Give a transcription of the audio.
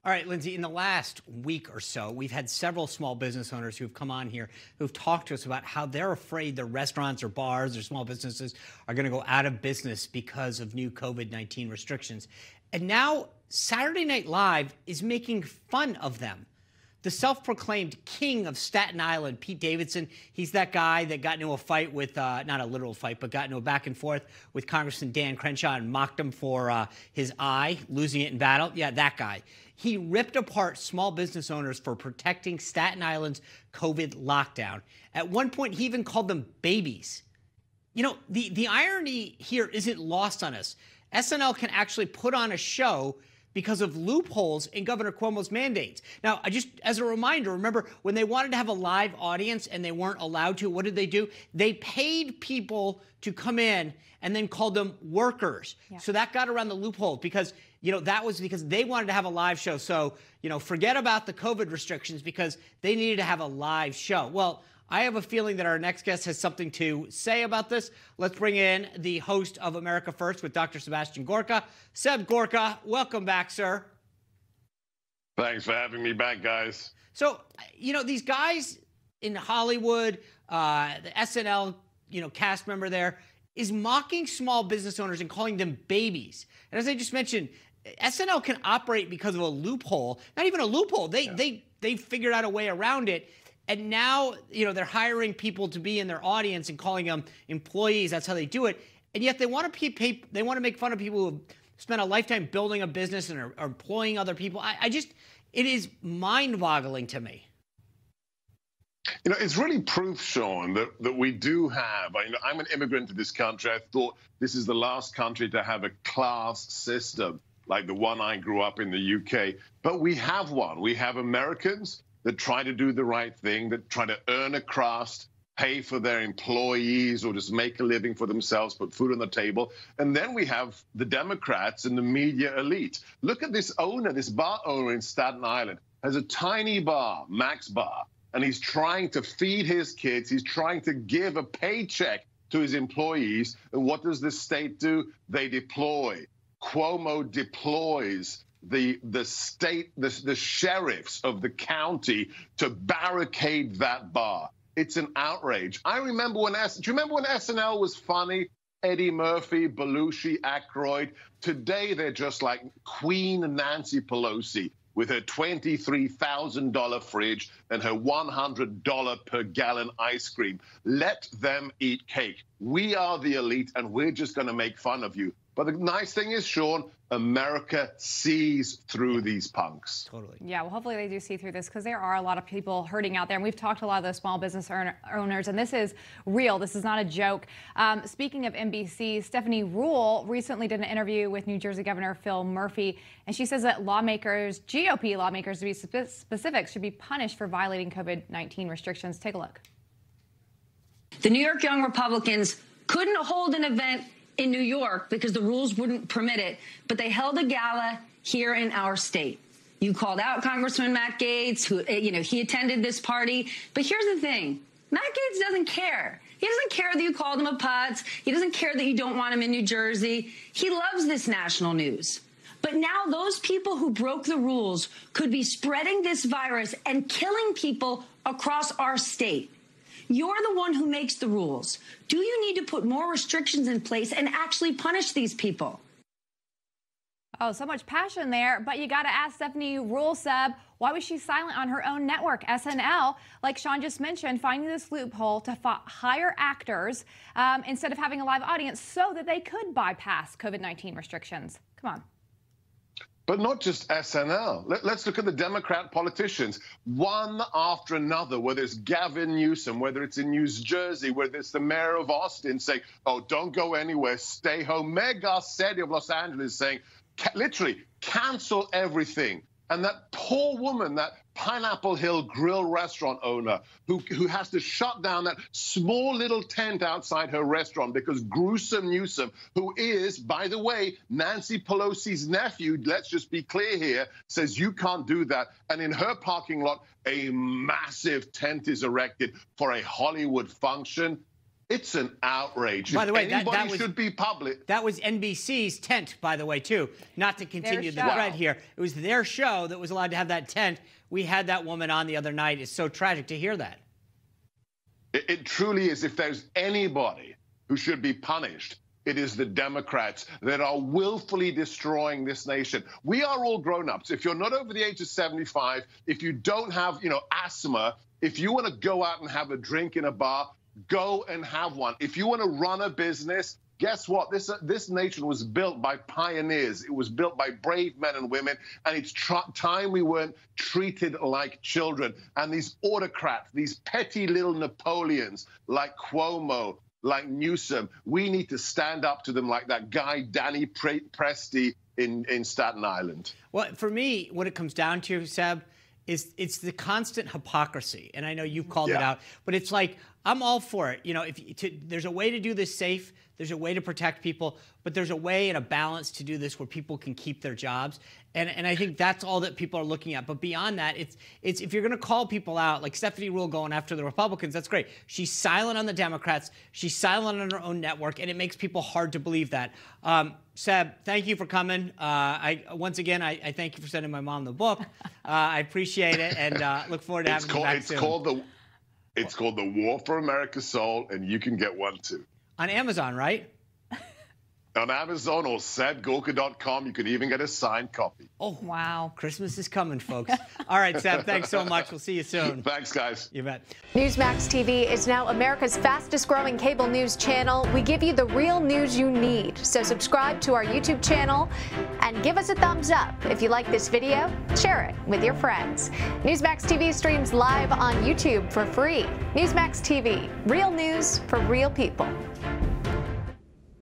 All right, Lyndsay, in the last week or so, we've had several small business owners who've come on here who've talked to us about how they're afraid their restaurants or bars or small businesses are going to go out of business because of new COVID-19 restrictions. And now Saturday Night Live is making fun of them. The self-proclaimed king of Staten Island, Pete Davidson, he's that guy that got into a fight with, not a literal fight, but got into a back and forth with Congressman Dan Crenshaw and mocked him for his eye, losing it in battle. Yeah, that guy. He ripped apart small business owners for protecting Staten Island's COVID lockdown. At one point, he even called them babies. You know, the irony here isn't lost on us. SNL can actually put on a show because of loopholes in Governor Cuomo's mandates. Now, just as a reminder, remember when they wanted to have a live audience and they weren't allowed to, what did they do? They paid people to come in and then called them workers. Yeah. So that got around the loophole because, you know, that was because they wanted to have a live show. So, you know, forget about the COVID restrictions because they needed to have a live show. Well, I have a feeling that our next guest has something to say about this. Let's bring in the host of America First with Dr. Sebastian Gorka. Seb Gorka, welcome back, sir. Thanks for having me back, guys. So, you know, these guys in Hollywood, the SNL, you know, cast member there is mocking small business owners and calling them babies. And as I just mentioned, SNL can operate because of a loophole. Not even a loophole. They figured out a way around it. And now, you know, they're hiring people to be in their audience and calling them employees. That's how they do it. And yet they want to make fun of people who have spent a lifetime building a business and are employing other people. It is mind-boggling to me. You know, it's really proof, Sean, that we do have. I'm an immigrant to this country. I thought this is the last country to have a class system like the one I grew up in the UK. But we have one. We have Americans that try to do the right thing, that try to earn a crust, pay for their employees, or just make a living for themselves, put food on the table. And then we have the Democrats and the media elite. Look at this owner, this bar owner in Staten Island, has a tiny bar, Max Bar, and he's trying to feed his kids. He's trying to give a paycheck to his employees. And what does the state do? They deploy. Cuomo deploys the sheriffs of the county to barricade that bar. It's an outrage. I remember do you remember when SNL was funny? Eddie Murphy, Belushi, Aykroyd. Today they're just like Queen Nancy Pelosi with her $23,000 fridge and her $100 per gallon ice cream. Let them eat cake. We are the elite and we're just going to make fun of you. But the nice thing is, Sean, America sees through these punks. Totally. Yeah, well, hopefully they do see through this because there are a lot of people hurting out there. And we've talked to a lot of those small business owners, and this is real. This is not a joke. Speaking of NBC, Stephanie Ruhle recently did an interview with New Jersey Governor Phil Murphy, and she says that lawmakers, GOP lawmakers to be specific, should be punished for violating COVID-19 restrictions. Take a look. The New York Young Republicans couldn't hold an event in New York because the rules wouldn't permit it, but they held a gala here in our state. You called out Congressman Matt Gaetz, who, you know, he attended this party. But here's the thing. Matt Gaetz doesn't care. He doesn't care that you called him a putz. He doesn't care that you don't want him in New Jersey. He loves this national news. But now those people who broke the rules could be spreading this virus and killing people across our state. You're the one who makes the rules. Do you need to put more restrictions in place and actually punish these people? Oh, so much passion there. But you got to ask Stephanie Ruhle, Seb, why was she silent on her own network, SNL? Like Sean just mentioned, finding this loophole to hire actors instead of having a live audience so that they could bypass COVID-19 restrictions. Come on. But not just SNL. Let's look at the Democrat politicians, one after another, whether it's Gavin Newsom, whether it's in New Jersey, whether it's the mayor of Austin saying, oh, don't go anywhere, stay home. Mayor Garcetti of Los Angeles saying, literally, cancel everything. And that poor woman, that Pineapple Hill Grill restaurant owner who has to shut down that small little tent outside her restaurant because Gruesome Newsom, who is, by the way, Nancy Pelosi's nephew, let's just be clear here, says you can't do that. And in her parking lot, a massive tent is erected for a Hollywood function. It's an outrage. By the way, anybody should be public. That was NBC's tent, by the way, too. Not to continue the thread here. It was their show that was allowed to have that tent. We had that woman on the other night. It's so tragic to hear that. It truly is. If there's anybody who should be punished, it is the Democrats that are willfully destroying this nation. We are all grown-ups. If you're not over the age of 75, if you don't have, asthma, if you want to go out and have a drink in a bar, go and have one. If you want to run a business, guess what? This nation was built by pioneers. It was built by brave men and women, and it's time we weren't treated like children. And these autocrats, these petty little Napoleons like Cuomo, like Newsom, we need to stand up to them like that guy, Danny Presti in Staten Island. Well, for me, what it comes down to, Seb, is it's the constant hypocrisy. And I know you've called it out, but it's like, I'm all for it. There's a way to do this safe. There's a way to protect people, but there's a way and a balance to do this where people can keep their jobs. And I think that's all that people are looking at. But beyond that, it's if you're going to call people out, like Stephanie Ruhle going after the Republicans, that's great. She's silent on the Democrats. She's silent on her own network, and it makes people hard to believe that. Seb, thank you for coming. Once again, I thank you for sending my mom the book. I appreciate it, and look forward to having you back soon. It's called The War for America's Soul, and you can get one too. On Amazon, right? On Amazon or sebgorka.com, you can even get a signed copy. Oh, wow. Christmas is coming, folks. All right, Seb, thanks so much. We'll see you soon. Thanks, guys. You bet. Newsmax TV is now America's fastest-growing cable news channel. We give you the real news you need. So subscribe to our YouTube channel and give us a thumbs up. If you like this video, share it with your friends. Newsmax TV streams live on YouTube for free. Newsmax TV, real news for real people.